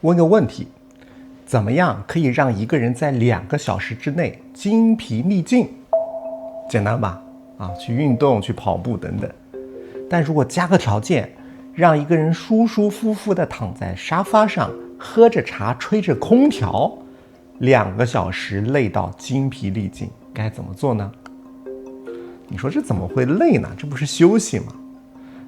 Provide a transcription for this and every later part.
问个问题，怎么样可以让一个人在2个小时之内精疲力尽？简单吧？去运动、去跑步等等。但如果加个条件，让一个人舒舒服服地躺在沙发上，喝着茶，吹着空调，2个小时累到精疲力尽，该怎么做呢？你说这怎么会累呢？这不是休息吗？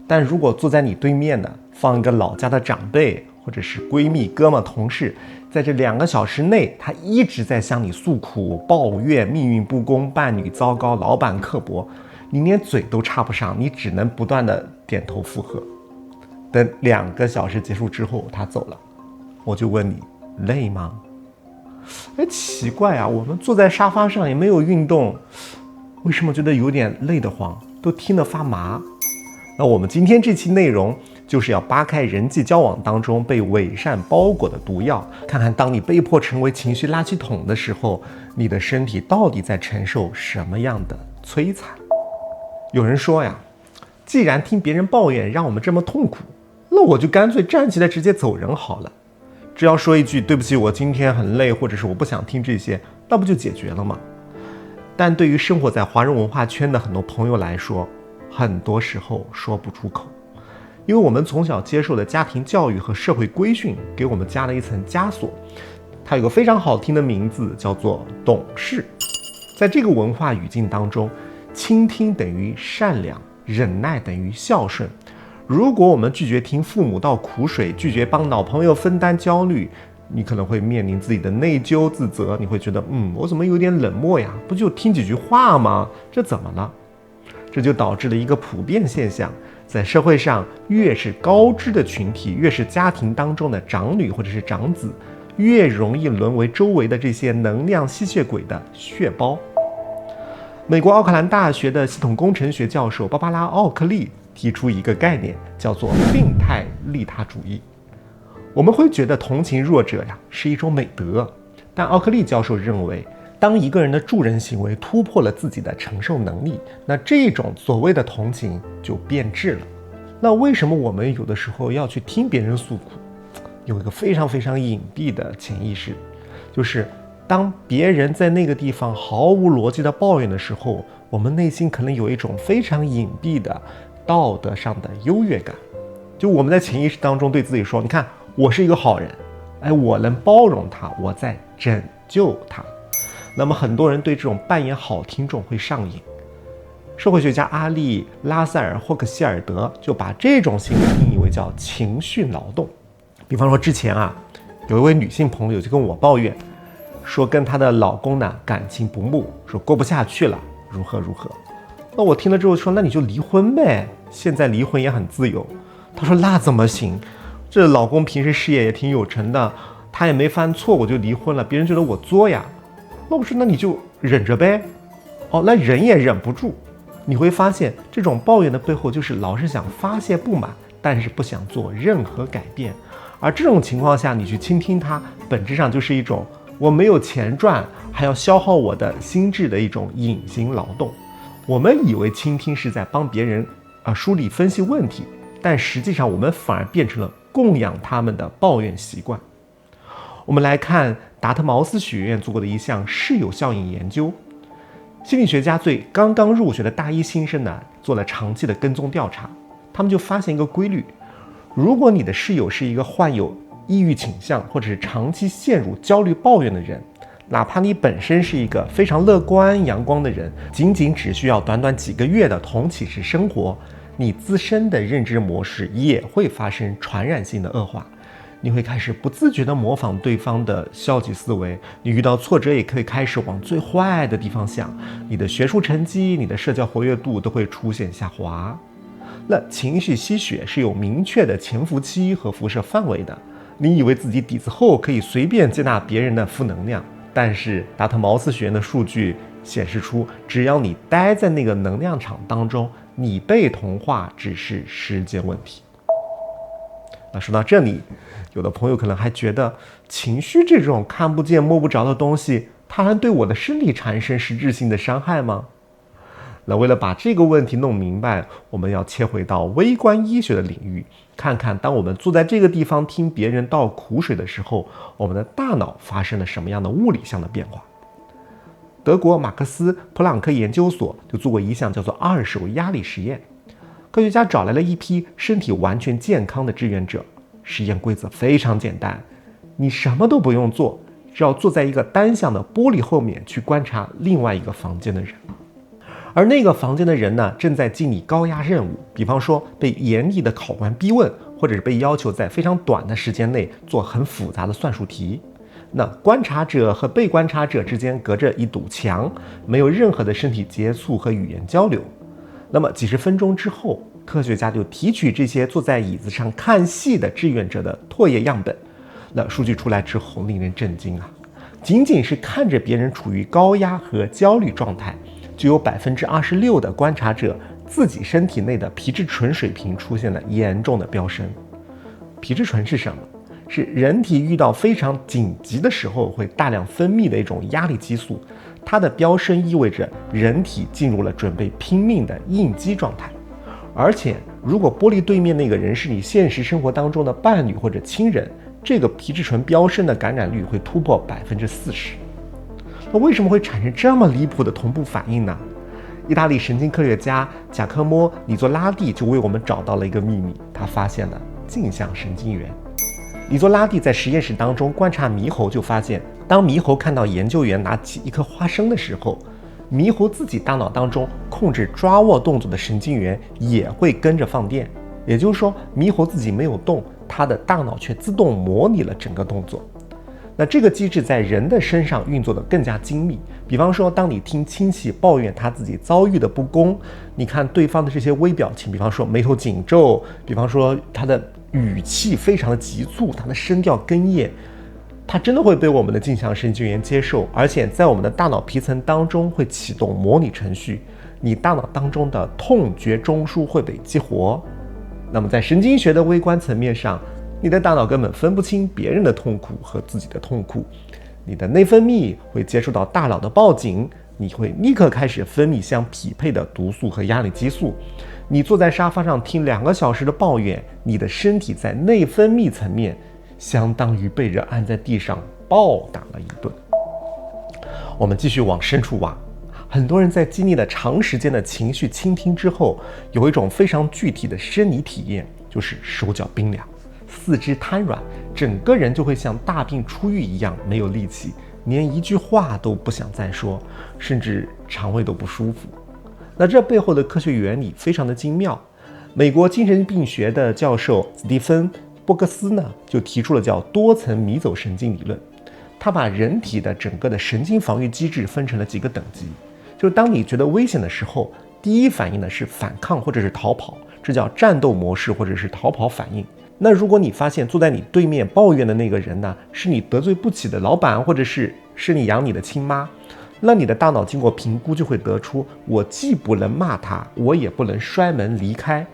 但如果坐在你对面的放一个老家的长辈，或者是闺蜜、哥们、同事，在这2个小时内，他一直在向你诉苦、抱怨命运不公、伴侣糟糕、老板刻薄，你连嘴都插不上，你只能不断的点头附和。等2个小时结束之后，他走了，我就问你，累吗？奇怪啊，我们坐在沙发上也没有运动，为什么觉得有点累得慌，都听得发麻？那我们今天这期内容就是要扒开人际交往当中被伪善包裹的毒药，看看当你被迫成为情绪垃圾桶的时候，你的身体到底在承受什么样的摧残。有人说呀，既然听别人抱怨让我们这么痛苦，那我就干脆站起来直接走人好了，只要说一句对不起，我今天很累，或者是我不想听这些，那不就解决了吗？但对于生活在华人文化圈的很多朋友来说，很多时候说不出口，因为我们从小接受的家庭教育和社会规训给我们加了一层枷锁，它有个非常好听的名字，叫做懂事。在这个文化语境当中，倾听等于善良，忍耐等于孝顺。如果我们拒绝听父母倒苦水，拒绝帮老朋友分担焦虑，你可能会面临自己的内疚自责，你会觉得我怎么有点冷漠呀？不就听几句话吗？这怎么了？这就导致了一个普遍现象，在社会上，越是高知的群体，越是家庭当中的长女或者是长子，越容易沦为周围的这些能量吸血鬼的血包。美国奥克兰大学的系统工程学教授芭芭拉·奥克利提出一个概念，叫做病态利他主义。我们会觉得同情弱者呀是一种美德，但奥克利教授认为，当一个人的助人行为突破了自己的承受能力，那这种所谓的同情就变质了。那为什么我们有的时候要去听别人诉苦？有一个非常非常隐蔽的潜意识，就是当别人在那个地方毫无逻辑的抱怨的时候，我们内心可能有一种非常隐蔽的道德上的优越感。就我们在潜意识当中对自己说，你看我是一个好人，我能包容他，我在拯救他。那么很多人对这种扮演好听众会上瘾。社会学家阿利·拉塞尔·霍克希尔德就把这种行为定义为叫情绪劳动。比方说之前有一位女性朋友就跟我抱怨，说跟她的老公呢感情不睦，说过不下去了，如何如何。那我听了之后说，那你就离婚呗，现在离婚也很自由。她说那怎么行？这老公平时事业也挺有成的，他也没犯错，我就离婚了，别人觉得我作呀。那我说那你就忍着呗。那忍也忍不住。你会发现这种抱怨的背后就是老是想发泄不满，但是不想做任何改变。而这种情况下你去倾听他，本质上就是一种我没有钱赚，还要消耗我的心智的一种隐形劳动。我们以为倾听是在帮别人梳理分析问题，但实际上我们反而变成了供养他们的抱怨习惯。我们来看达特茅斯学院做过的一项室友效应研究。心理学家对刚刚入学的大一新生呢做了长期的跟踪调查，他们就发现一个规律：如果你的室友是一个患有抑郁倾向或者是长期陷入焦虑抱怨的人，哪怕你本身是一个非常乐观阳光的人，仅只需要短短几个月的同寝室生活，你自身的认知模式也会发生传染性的恶化。你会开始不自觉地模仿对方的消极思维，你遇到挫折也可以开始往最坏的地方想，你的学术成绩、你的社交活跃度都会出现下滑。那情绪吸血是有明确的潜伏期和辐射范围的，你以为自己底子厚，可以随便接纳别人的负能量，但是达特茅斯学院的数据显示出，只要你待在那个能量场当中，你被同化只是时间问题。那说到这里，有的朋友可能还觉得情绪这种看不见摸不着的东西，它能对我的身体产生实质性的伤害吗？那为了把这个问题弄明白，我们要切回到微观医学的领域，看看当我们坐在这个地方听别人倒苦水的时候，我们的大脑发生了什么样的物理上的变化。德国马克思普朗克研究所就做过一项叫做2手压力实验。科学家找来了一批身体完全健康的志愿者，实验规则非常简单，你什么都不用做，只要坐在一个单向的玻璃后面去观察另外一个房间的人。而那个房间的人呢，正在经历高压任务，比方说被严厉的考官逼问，或者是被要求在非常短的时间内做很复杂的算术题。那观察者和被观察者之间隔着一堵墙，没有任何的身体接触和语言交流。那么几十分钟之后，科学家就提取这些坐在椅子上看戏的志愿者的唾液样本。那数据出来之后令人震惊啊！仅仅是看着别人处于高压和焦虑状态，就有26%的观察者自己身体内的皮质醇水平出现了严重的飙升。皮质醇是什么？是人体遇到非常紧急的时候会大量分泌的一种压力激素，它的飙升意味着人体进入了准备拼命的应激状态。而且如果玻璃对面那个人是你现实生活当中的伴侣或者亲人，这个皮质醇飙升的感染率会突破40%。那为什么会产生这么离谱的同步反应呢？意大利神经科学家贾科莫·里佐拉蒂就为我们找到了一个秘密，他发现了镜像神经元。里佐拉蒂在实验室当中观察猕猴，就发现当猕猴看到研究员拿起一颗花生的时候，猕猴自己大脑当中控制抓握动作的神经元也会跟着放电。也就是说，猕猴自己没有动，它的大脑却自动模拟了整个动作。那这个机制在人的身上运作得更加精密。比方说，当你听亲戚抱怨他自己遭遇的不公，你看对方的这些微表情，比方说眉头紧皱，比方说他的语气非常的急促，他的声调哽咽，它真的会被我们的镜像神经元接受，而且在我们的大脑皮层当中会启动模拟程序，你大脑当中的痛觉中枢会被激活。那么在神经学的微观层面上，你的大脑根本分不清别人的痛苦和自己的痛苦，你的内分泌会接触到大脑的报警，你会立刻开始分泌相匹配的毒素和压力激素。你坐在沙发上听2个小时的抱怨，你的身体在内分泌层面相当于被人按在地上暴打了一顿。我们继续往深处挖，很多人在经历了长时间的情绪倾听之后，有一种非常具体的生理体验，就是手脚冰凉，四肢瘫软，整个人就会像大病初愈一样没有力气，连一句话都不想再说，甚至肠胃都不舒服。那这背后的科学原理非常的精妙。美国精神病学的教授斯蒂芬·波克斯呢，就提出了叫多层迷走神经理论。他把人体的整个的神经防御机制分成了几个等级，就是当你觉得危险的时候，第一反应呢是反抗或者是逃跑，这叫战斗模式或者是逃跑反应。那如果你发现坐在你对面抱怨的那个人呢，是你得罪不起的老板，或者是你养你的亲妈，那你的大脑经过评估就会得出，我既不能骂他，我也不能摔门离开，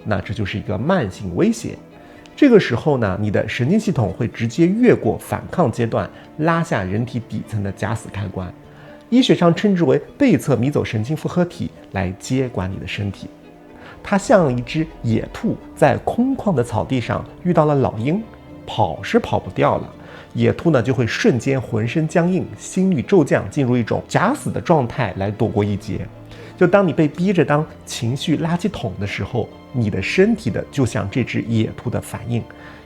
那这就是一个慢性威胁。这个时候呢，你的神经系统会直接越过反抗阶段，拉下人体底层的假死开关，医学上称之为背侧迷走神经复合体，来接管你的身体。它像一只野兔在空旷的草地上遇到了老鹰，跑是跑不掉了，野兔呢就会瞬间浑身僵硬，心率骤降，进入一种假死的状态来躲过一劫。就当你被逼着当情绪垃圾桶的时候，你的身体的就像这只野兔的反应，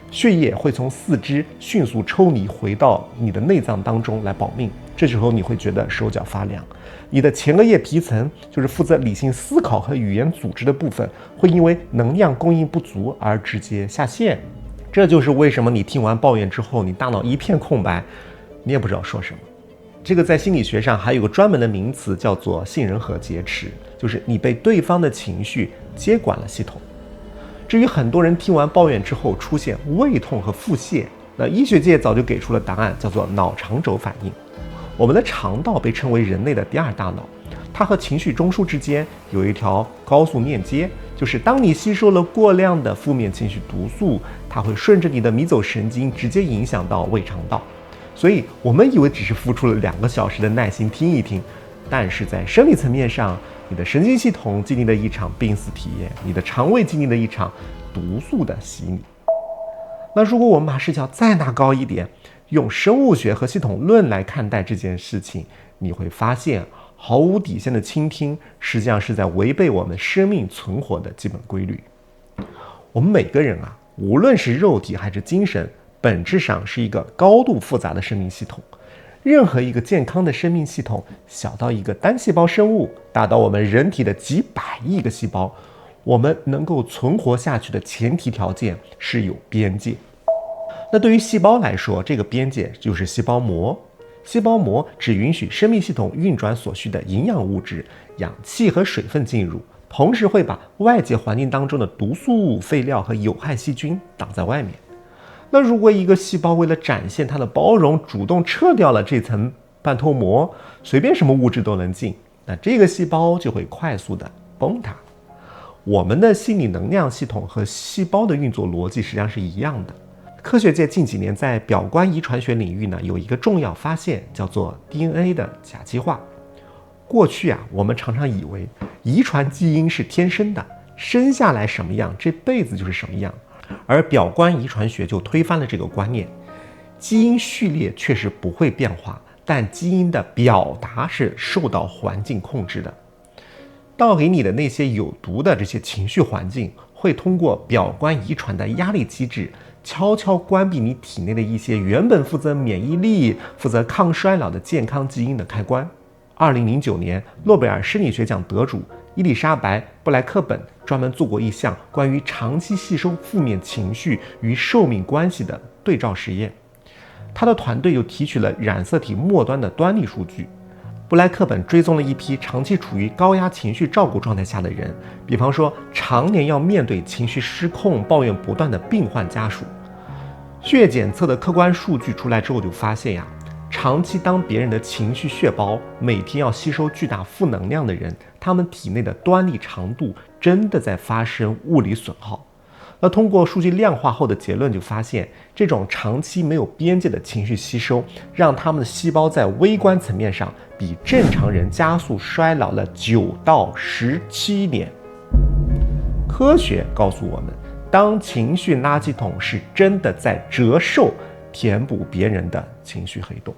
血液会从四肢迅速抽离回到你的内脏当中来保命。这时候你会觉得手脚发凉，你的前额叶皮层，就是负责理性思考和语言组织的部分，会因为能量供应不足而直接下线。这就是为什么你听完抱怨之后，你大脑一片空白，你也不知道说什么。这个在心理学上还有个专门的名词，叫做杏仁核劫持，就是你被对方的情绪接管了系统。至于很多人听完抱怨之后出现胃痛和腹泻，那医学界早就给出了答案，叫做脑肠轴反应。我们的肠道被称为人类的第二大脑，它和情绪中枢之间有一条高速链接，就是当你吸收了过量的负面情绪毒素，它会顺着你的迷走神经直接影响到胃肠道。所以我们以为只是付出了2个小时的耐心听一听，但是在生理层面上，你的神经系统经历了一场濒死体验，你的肠胃经历了一场毒素的洗礼。那如果我们把视角再拿高一点，用生物学和系统论来看待这件事情，你会发现毫无底线的倾听实际上是在违背我们生命存活的基本规律。我们每个人啊，无论是肉体还是精神，本质上是一个高度复杂的生命系统。任何一个健康的生命系统，小到一个单细胞生物，大到我们人体的几百亿个细胞，我们能够存活下去的前提条件是有边界。那对于细胞来说，这个边界就是细胞膜。细胞膜只允许生命系统运转所需的营养物质、氧气和水分进入，同时会把外界环境当中的毒素、废料和有害细菌挡在外面。那如果一个细胞为了展现它的包容，主动撤掉了这层半透膜，随便什么物质都能进，那这个细胞就会快速的崩塌。我们的心理能量系统和细胞的运作逻辑实际上是一样的。科学界近几年在表观遗传学领域呢，有一个重要发现，叫做 DNA 的甲基化。过去啊，我们常常以为遗传基因是天生的，生下来什么样，这辈子就是什么样。而表观遗传学就推翻了这个观念，基因序列确实不会变化，但基因的表达是受到环境控制的。倒给你的那些有毒的这些情绪环境，会通过表观遗传的压力机制，悄悄关闭你体内的一些原本负责免疫力、负责抗衰老的健康基因的开关。2009年，诺贝尔生理学奖得主伊丽莎白·布莱克本专门做过一项关于长期吸收负面情绪与寿命关系的对照实验。他的团队又提取了染色体末端的端粒数据。布莱克本追踪了一批长期处于高压情绪照顾状态下的人，比方说常年要面对情绪失控、抱怨不断的病患家属。血液检测的客观数据出来之后，就发现呀，长期当别人的情绪血包，每天要吸收巨大负能量的人，他们体内的端粒长度真的在发生物理损耗。那通过数据量化后的结论就发现，这种长期没有边界的情绪吸收，让他们的细胞在微观层面上比正常人加速衰老了9到17年。科学告诉我们，当情绪垃圾桶是真的在折寿，填补别人的情绪黑洞。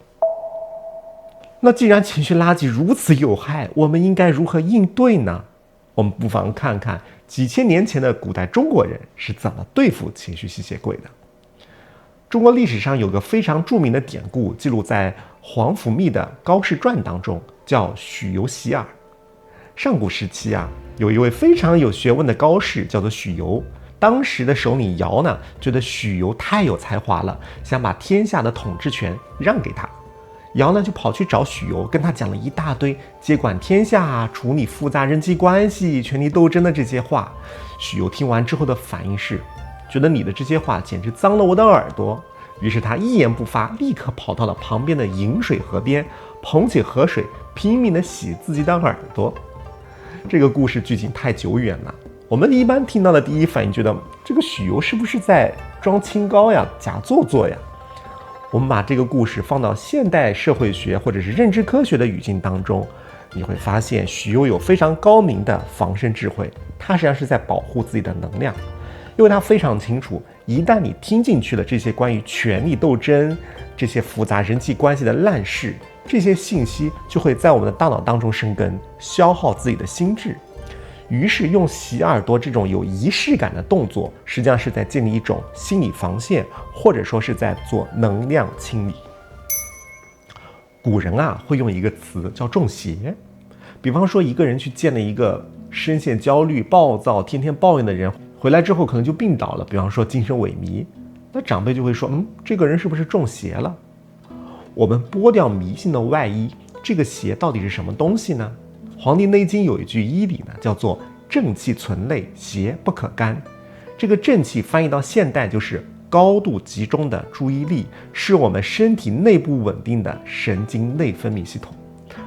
那既然情绪垃圾如此有害，我们应该如何应对呢？我们不妨看看几千年前的古代中国人是怎么对付情绪吸血鬼的。中国历史上有个非常著名的典故，记录在皇甫谧的《高士传》当中，叫许由洗耳。上古时期啊，有一位非常有学问的高士，叫做许由。当时的首领尧呢，觉得许由太有才华了，想把天下的统治权让给他。尧呢就跑去找许由，跟他讲了一大堆接管天下、处理复杂人际关系、权力斗争的这些话。许由听完之后的反应是，觉得你的这些话简直脏了我的耳朵。于是他一言不发，立刻跑到了旁边的饮水河边，捧起河水，拼命地洗自己的耳朵。这个故事剧情太久远了，我们一般听到的第一反应觉得这个许由是不是在装清高呀、假做作呀？我们把这个故事放到现代社会学或者是认知科学的语境当中，你会发现许由有非常高明的防身智慧，他实际上是在保护自己的能量，因为他非常清楚，一旦你听进去了这些关于权力斗争、这些复杂人际关系的烂事，这些信息就会在我们的大脑当中生根，消耗自己的心智。于是用洗耳朵这种有仪式感的动作，实际上是在建立一种心理防线，或者说是在做能量清理。古人啊会用一个词叫中邪，比方说一个人去见了一个深陷焦虑、暴躁、天天抱怨的人，回来之后可能就病倒了，比方说精神萎靡，那长辈就会说，这个人是不是中邪了？我们剥掉迷信的外衣，这个邪到底是什么东西呢？《黄帝内经》有一句医理呢，叫做正气存内，邪不可干。这个正气翻译到现代就是高度集中的注意力，是我们身体内部稳定的神经内分泌系统。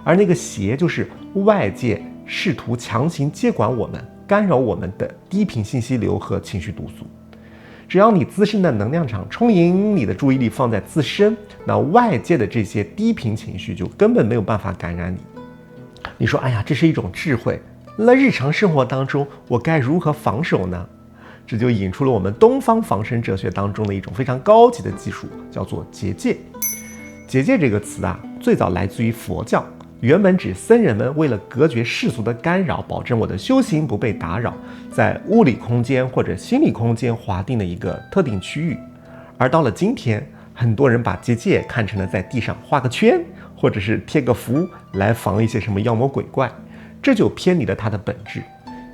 而那个邪就是外界试图强行接管我们、干扰我们的低频信息流和情绪毒素。只要你自身的能量场充盈，你的注意力放在自身，那外界的这些低频情绪就根本没有办法感染你。你说，哎呀，这是一种智慧，那日常生活当中我该如何防守呢？这就引出了我们东方防身哲学当中的一种非常高级的技术，叫做结界。结界这个词啊，最早来自于佛教，原本指僧人们为了隔绝世俗的干扰，保证我的修行不被打扰，在物理空间或者心理空间划定的一个特定区域。而到了今天，很多人把结界看成了在地上画个圈，或者是贴个符来防一些什么妖魔鬼怪，这就偏离了它的本质。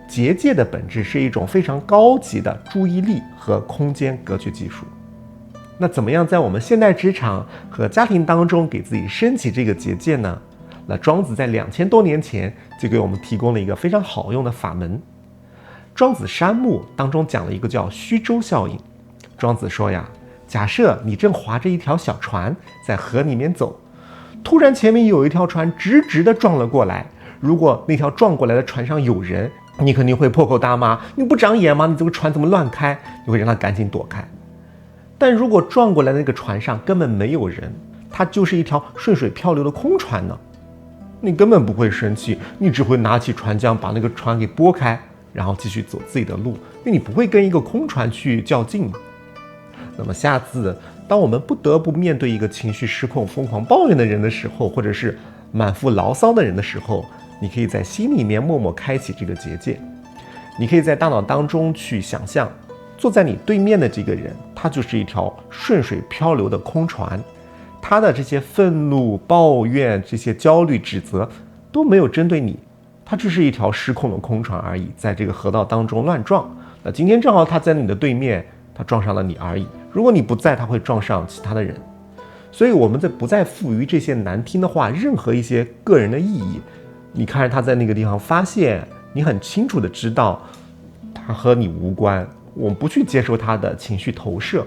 结界的本质是一种非常高级的注意力和空间隔绝技术。那怎么样在我们现代职场和家庭当中给自己升起这个结界呢？那庄子在2000多年前就给我们提供了一个非常好用的法门。庄子山木当中讲了一个叫虚舟效应。庄子说呀，假设你正划着一条小船在河里面走，突然前面有一条船直直的撞了过来，如果那条撞过来的船上有人，你肯定会破口大骂，你不长眼吗？你这个船怎么乱开？你会让他赶紧躲开。但如果撞过来的那个船上根本没有人，它就是一条顺水漂流的空船呢，你根本不会生气，你只会拿起船桨把那个船给拨开，然后继续走自己的路，因为你不会跟一个空船去较劲嘛。那么下次当我们不得不面对一个情绪失控、疯狂抱怨的人的时候，或者是满腹牢骚的人的时候，你可以在心里面默默开启这个结界。你可以在大脑当中去想象，坐在你对面的这个人，他就是一条顺水漂流的空船，他的这些愤怒、抱怨、这些焦虑、指责都没有针对你，他只是一条失控的空船而已，在这个河道当中乱撞。那今天正好他在你的对面，他撞上了你而已，如果你不在，他会撞上其他的人。所以我们不再赋予这些难听的话任何一些个人的意义。你看着他在那个地方发泄，你很清楚的知道他和你无关，我们不去接受他的情绪投射。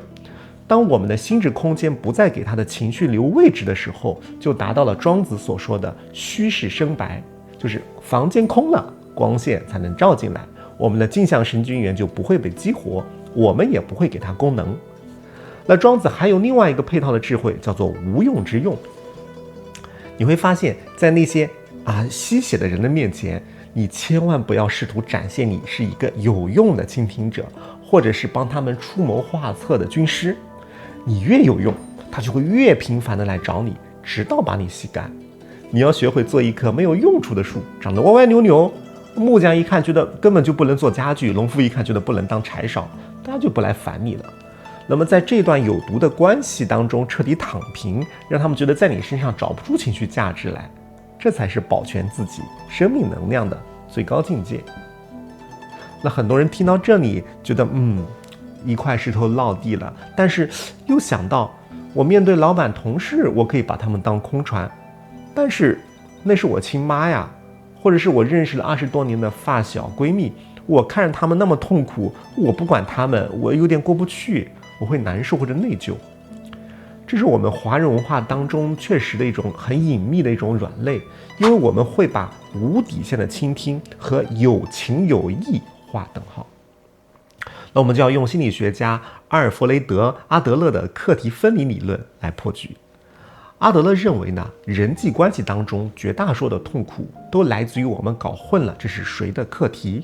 当我们的心智空间不再给他的情绪留位置的时候，就达到了庄子所说的虚实生白，就是房间空了，光线才能照进来，我们的镜像神经元就不会被激活，我们也不会给它功能。那庄子还有另外一个配套的智慧，叫做无用之用。你会发现在那些吸血的人的面前，你千万不要试图展现你是一个有用的倾听者，或者是帮他们出谋划策的军师。你越有用，他就会越频繁的来找你，直到把你吸干。你要学会做一棵没有用处的树，长得歪歪扭扭，木匠一看觉得根本就不能做家具，农夫一看觉得不能当柴烧，大家就不来烦你了。那么在这段有毒的关系当中彻底躺平，让他们觉得在你身上找不出情绪价值来，这才是保全自己生命能量的最高境界。那很多人听到这里觉得一块石头落地了，但是又想到我面对老板同事，我可以把他们当空船，但是那是我亲妈呀，或者是我认识了20多年的发小闺蜜，我看着他们那么痛苦，我不管他们，我有点过不去，我会难受或者内疚。这是我们华人文化当中确实的一种很隐秘的一种软肋，因为我们会把无底线的倾听和有情有义划等号。那我们就要用心理学家阿尔弗雷德·阿德勒的课题分离理论来破局。阿德勒认为呢，人际关系当中绝大多数的痛苦都来自于我们搞混了这是谁的课题。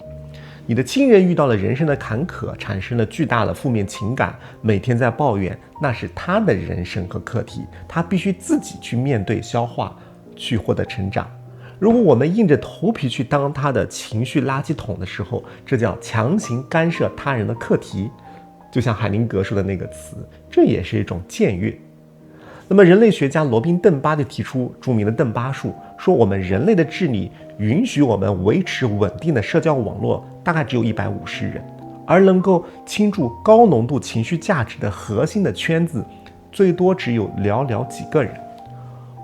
你的亲人遇到了人生的坎坷，产生了巨大的负面情感，每天在抱怨，那是他的人生和课题，他必须自己去面对消化，去获得成长。如果我们硬着头皮去当他的情绪垃圾桶的时候，这叫强行干涉他人的课题。就像海灵格说的那个词，这也是一种僭越。那么人类学家罗宾·邓巴就提出著名的邓巴数，说我们人类的智力允许我们维持稳定的社交网络大概只有150人，而能够倾注高浓度情绪价值的核心的圈子最多只有寥寥几个人。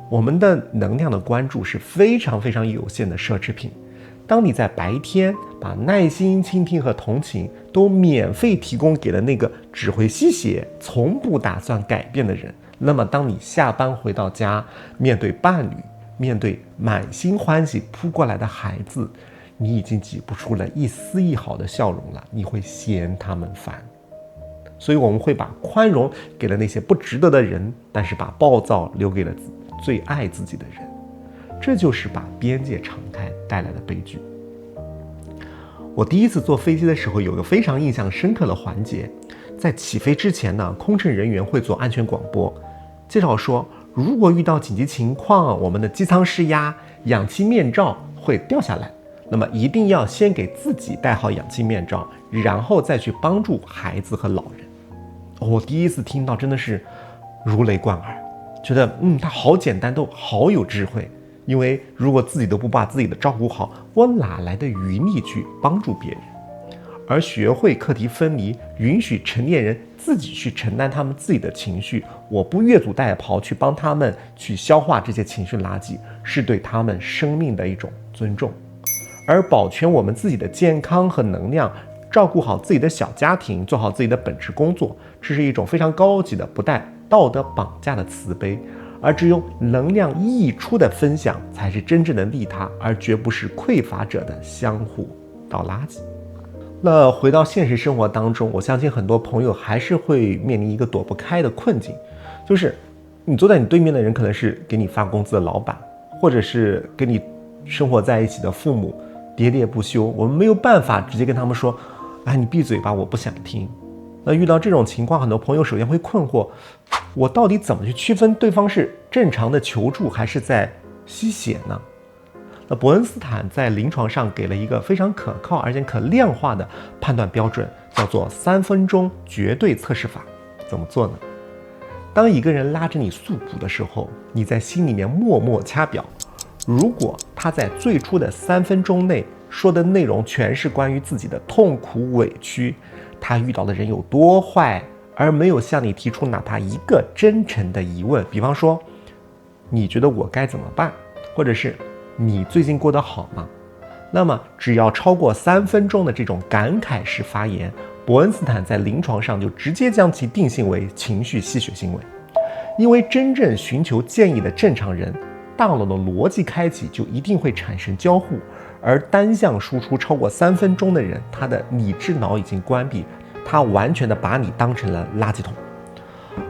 我们的能量的关注是非常非常有限的奢侈品。当你在白天把耐心、倾听和同情都免费提供给了那个只会吸血、从不打算改变的人，那么当你下班回到家，面对伴侣，面对满心欢喜扑过来的孩子，你已经挤不出了一丝一毫的笑容了，你会嫌他们烦。所以我们会把宽容给了那些不值得的人，但是把暴躁留给了最爱自己的人。这就是把边界敞开带来的悲剧。我第一次坐飞机的时候，有个非常印象深刻的环节，在起飞之前呢，空乘人员会做安全广播，介绍说，如果遇到紧急情况，我们的机舱失压，氧气面罩会掉下来，那么一定要先给自己戴好氧气面罩，然后再去帮助孩子和老人。我第一次听到真的是如雷贯耳，觉得它好简单，都好有智慧。因为如果自己都不把自己的照顾好，我哪来的余力去帮助别人？而学会课题分离，允许成年人自己去承担他们自己的情绪，我不越俎代庖去帮他们去消化这些情绪垃圾，是对他们生命的一种尊重。而保全我们自己的健康和能量，照顾好自己的小家庭，做好自己的本职工作，这是一种非常高级的不带道德绑架的慈悲。而只有能量溢出的分享，才是真正的利他，而绝不是匮乏者的相互倒垃圾。那回到现实生活当中，我相信很多朋友还是会面临一个躲不开的困境，就是你坐在你对面的人可能是给你发工资的老板，或者是跟你生活在一起的父母，喋喋不休，我们没有办法直接跟他们说，你闭嘴吧，我不想听。那遇到这种情况，很多朋友首先会困惑，我到底怎么去区分对方是正常的求助还是在吸血呢？那伯恩斯坦在临床上给了一个非常可靠而且可量化的判断标准，叫做3分钟绝对测试法。怎么做呢？当一个人拉着你诉苦的时候，你在心里面默默掐表，如果他在最初的3分钟内说的内容全是关于自己的痛苦委屈，他遇到的人有多坏，而没有向你提出哪怕一个真诚的疑问，比方说你觉得我该怎么办，或者是你最近过得好吗？那么只要超过3分钟的这种感慨式发言，伯恩斯坦在临床上就直接将其定性为情绪吸血行为。因为真正寻求建议的正常人，大脑的逻辑开启就一定会产生交互，而单向输出超过3分钟的人，他的理智脑已经关闭，他完全的把你当成了垃圾桶。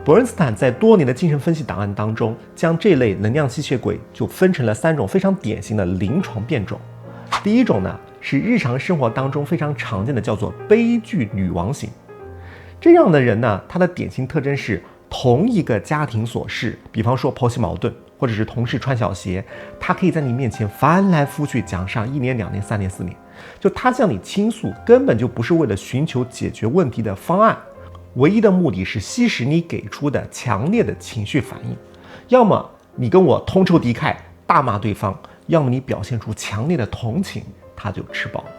伯恩斯坦在多年的精神分析档案当中，将这类能量吸血鬼就分成了3种非常典型的临床变种。第一种呢，是日常生活当中非常常见的，叫做悲剧女王型。这样的人呢，他的典型特征是同一个家庭琐事，比方说婆媳矛盾，或者是同事穿小鞋，他可以在你面前翻来覆去讲上1年、2年、3年、4年。就他向你倾诉，根本就不是为了寻求解决问题的方案，唯一的目的是吸食你给出的强烈的情绪反应。要么你跟我同仇敌忾，大骂对方，要么你表现出强烈的同情，他就吃饱了。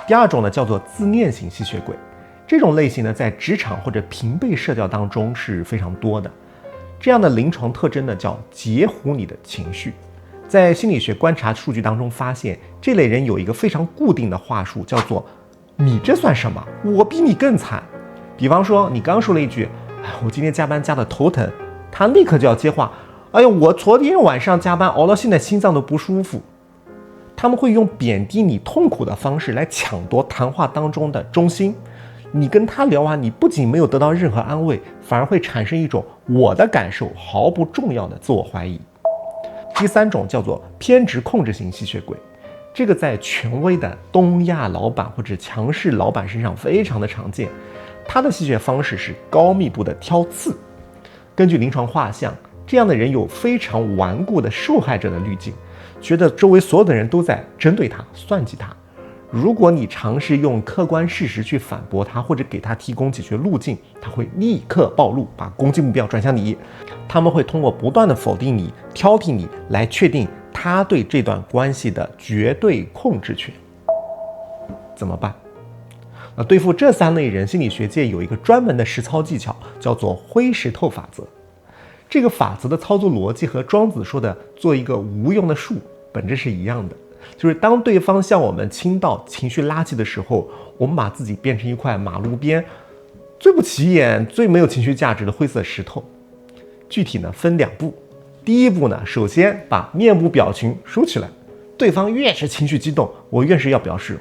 第二种呢，叫做自恋型吸血鬼。这种类型呢，在职场或者平辈社交当中是非常多的。这样的临床特征呢，叫截胡你的情绪。在心理学观察数据当中发现，这类人有一个非常固定的话术，叫做你这算什么，我比你更惨。比方说你刚说了一句，我今天加班加的头疼，他立刻就要接话，我昨天晚上加班熬到现在心脏都不舒服。他们会用贬低你痛苦的方式来抢夺谈话当中的中心。你跟他聊完，你不仅没有得到任何安慰，反而会产生一种我的感受毫不重要的自我怀疑。第三种叫做偏执控制型吸血鬼，这个在权威的东亚老板或者强势老板身上非常的常见。他的吸血方式是高密度的挑刺。根据临床画像，这样的人有非常顽固的受害者的滤镜，觉得周围所有的人都在针对他、算计他。如果你尝试用客观事实去反驳他，或者给他提供解决路径，他会立刻暴露，把攻击目标转向你。他们会通过不断的否定你、挑剔你，来确定他对这段关系的绝对控制权。怎么办？对付这3类人，心理学界有一个专门的实操技巧，叫做灰石头法则。这个法则的操作逻辑和庄子说的做一个无用的树本质是一样的，就是当对方向我们倾倒情绪垃圾的时候，我们把自己变成一块马路边最不起眼、最没有情绪价值的灰色石头。具体呢分2步。第一步呢，首先把面部表情收起来，对方越是情绪激动，我越是要表示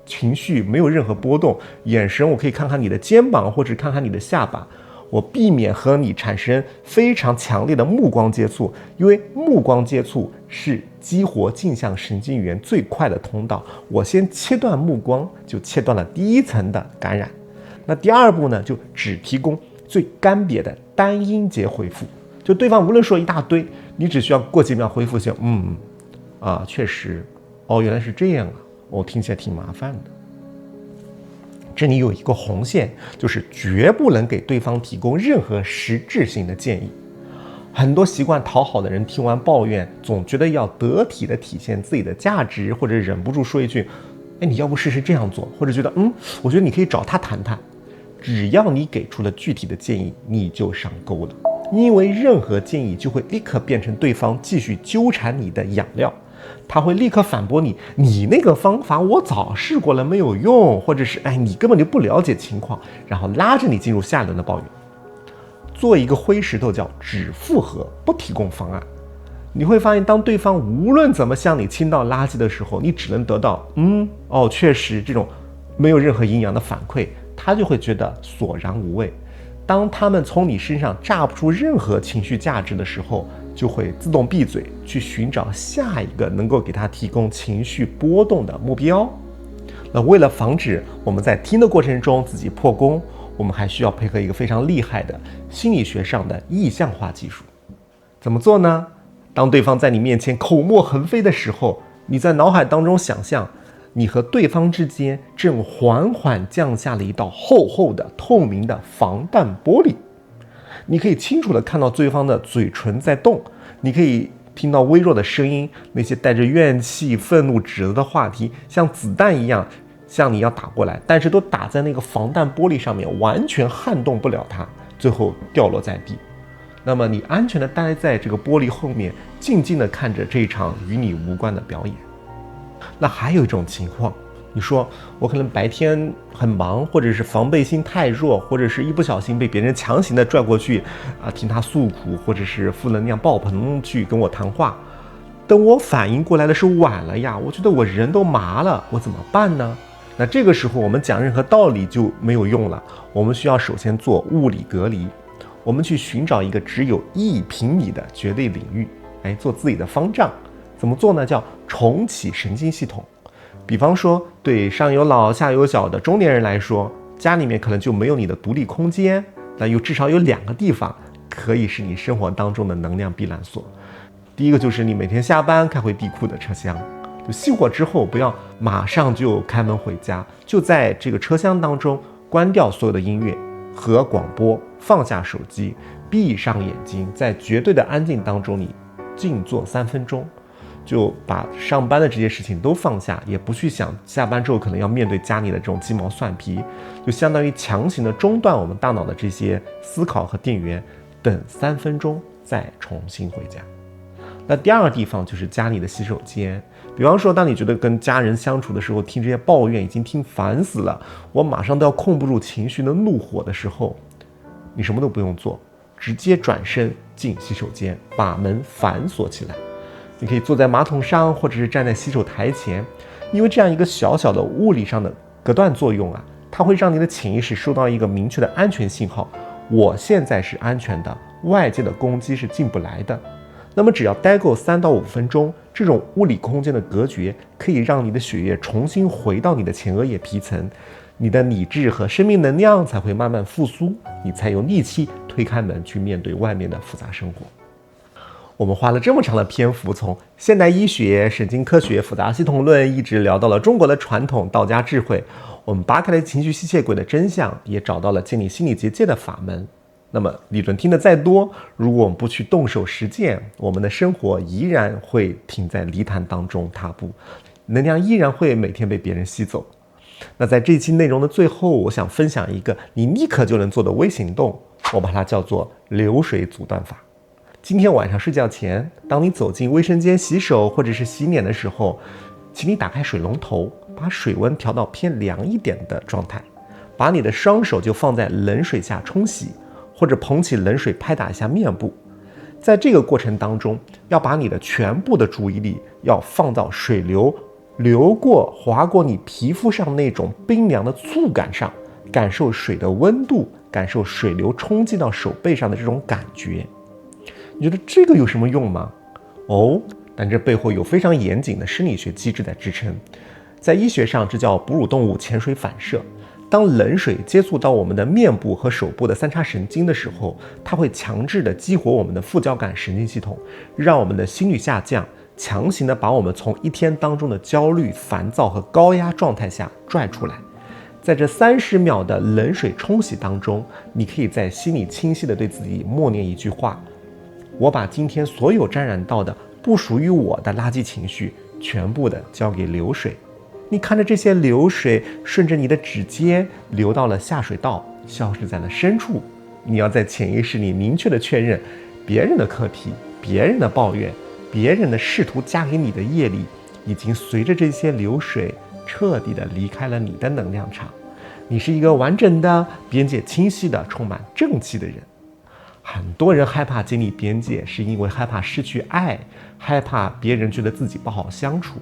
情绪没有任何波动，眼神我可以看看你的肩膀或者看看你的下巴，我避免和你产生非常强烈的目光接触，因为目光接触是激活镜像神经元最快的通道。我先切断目光，就切断了第一层的感染。那第二步呢，就只提供最干瘪的单音节回复，就对方无论说一大堆，你只需要过几秒回复就确实，原来是这样啊，听起来挺麻烦的。这里有一个红线，就是绝不能给对方提供任何实质性的建议。很多习惯讨好的人听完抱怨，总觉得要得体的体现自己的价值，或者忍不住说一句，你要不试试这样做，或者觉得我觉得你可以找他谈谈。只要你给出了具体的建议，你就上钩了，因为任何建议就会立刻变成对方继续纠缠你的养料。他会立刻反驳你，你那个方法我早试过了没有用，或者是你根本就不了解情况，然后拉着你进入下一轮的抱怨。做一个灰石头叫只复合不提供方案。你会发现，当对方无论怎么向你倾倒垃圾的时候，你只能得到确实这种没有任何营养的反馈，他就会觉得索然无味。当他们从你身上榨不出任何情绪价值的时候，就会自动闭嘴，去寻找下一个能够给他提供情绪波动的目标。那为了防止我们在听的过程中自己破功，我们还需要配合一个非常厉害的心理学上的意象化技术。怎么做呢？当对方在你面前口沫横飞的时候，你在脑海当中想象你和对方之间正缓缓降下了一道厚厚的透明的防弹玻璃。你可以清楚地看到对方的嘴唇在动，你可以听到微弱的声音，那些带着怨气、愤怒、指责的话题像子弹一样向你要打过来，但是都打在那个防弹玻璃上面，完全撼动不了它，最后掉落在地。那么你安全地待在这个玻璃后面，静静地看着这一场与你无关的表演。那还有一种情况，你说我可能白天很忙，或者是防备心太弱，或者是一不小心被别人强行的拽过去听他诉苦，或者是负能量爆棚去跟我谈话。等我反应过来的是晚了呀，我觉得我人都麻了，我怎么办呢？那这个时候我们讲任何道理就没有用了，我们需要首先做物理隔离，我们去寻找一个只有1平米的绝对领域，做自己的方丈。怎么做呢？叫重启神经系统。比方说，对上有老下有小的中年人来说，家里面可能就没有你的独立空间，那至少有2个地方可以是你生活当中的能量避难所。第一个就是你每天下班开回地库的车厢，就熄火之后不要马上就开门回家，就在这个车厢当中关掉所有的音乐和广播，放下手机，闭上眼睛，在绝对的安静当中你静坐3分钟，就把上班的这些事情都放下，也不去想下班之后可能要面对家里的这种鸡毛蒜皮，就相当于强行的中断我们大脑的这些思考和电源，等3分钟再重新回家。那第二个地方就是家里的洗手间。比方说，当你觉得跟家人相处的时候，听这些抱怨已经听烦死了，我马上都要控不住情绪的怒火的时候，你什么都不用做，直接转身进洗手间，把门反锁起来。你可以坐在马桶上，或者是站在洗手台前，因为这样一个小小的物理上的隔断作用它会让你的潜意识收到一个明确的安全信号，我现在是安全的，外界的攻击是进不来的。那么只要待够3到5分钟，这种物理空间的隔绝可以让你的血液重新回到你的前额叶皮层，你的理智和生命能量才会慢慢复苏，你才有力气推开门去面对外面的复杂生活。我们花了这么长的篇幅，从现代医学、神经科学、复杂系统论，一直聊到了中国的传统道家智慧。我们扒开了情绪吸血鬼的真相，也找到了建立心理结界的法门。那么理论听得再多，如果我们不去动手实践，我们的生活依然会停在泥潭当中踏步，能量依然会每天被别人吸走。那在这期内容的最后，我想分享一个你立刻就能做的微行动，我把它叫做流水阻断法。今天晚上睡觉前，当你走进卫生间洗手或者是洗脸的时候，请你打开水龙头，把水温调到偏凉一点的状态，把你的双手就放在冷水下冲洗，或者捧起冷水拍打一下面部。在这个过程当中，要把你的全部的注意力要放到水流流过划过你皮肤上那种冰凉的触感上，感受水的温度，感受水流冲击到手背上的这种感觉。你觉得这个有什么用吗？但这背后有非常严谨的生理学机制在支撑。在医学上，这叫哺乳动物潜水反射。当冷水接触到我们的面部和手部的三叉神经的时候，它会强制的激活我们的副交感神经系统，让我们的心率下降，强行的把我们从一天当中的焦虑、烦躁和高压状态下拽出来。在这30秒的冷水冲洗当中，你可以在心里清晰的对自己默念一句话：我把今天所有沾染到的不属于我的垃圾情绪全部的交给流水。你看着这些流水顺着你的指尖流到了下水道，消失在了深处。你要在潜意识里明确的确认，别人的课题、别人的抱怨、别人的试图加给你的业力，已经随着这些流水彻底的离开了你的能量场。你是一个完整的、边界清晰的、充满正气的人。很多人害怕建立边界，是因为害怕失去爱，害怕别人觉得自己不好相处。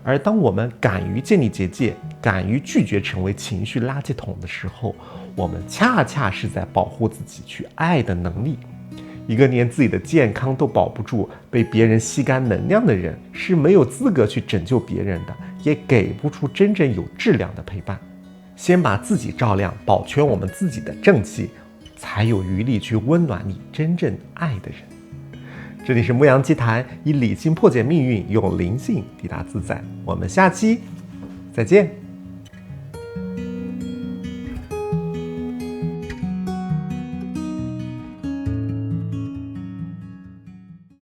而当我们敢于建立结界，敢于拒绝成为情绪垃圾桶的时候，我们恰恰是在保护自己去爱的能力。一个连自己的健康都保不住，被别人吸干能量的人，是没有资格去拯救别人的，也给不出真正有质量的陪伴。先把自己照亮，保全我们自己的正气，才有余力去温暖你真正爱的人。这里是牧羊鸡谈，以理性破解命运，用灵性抵达自在。我们下期再见。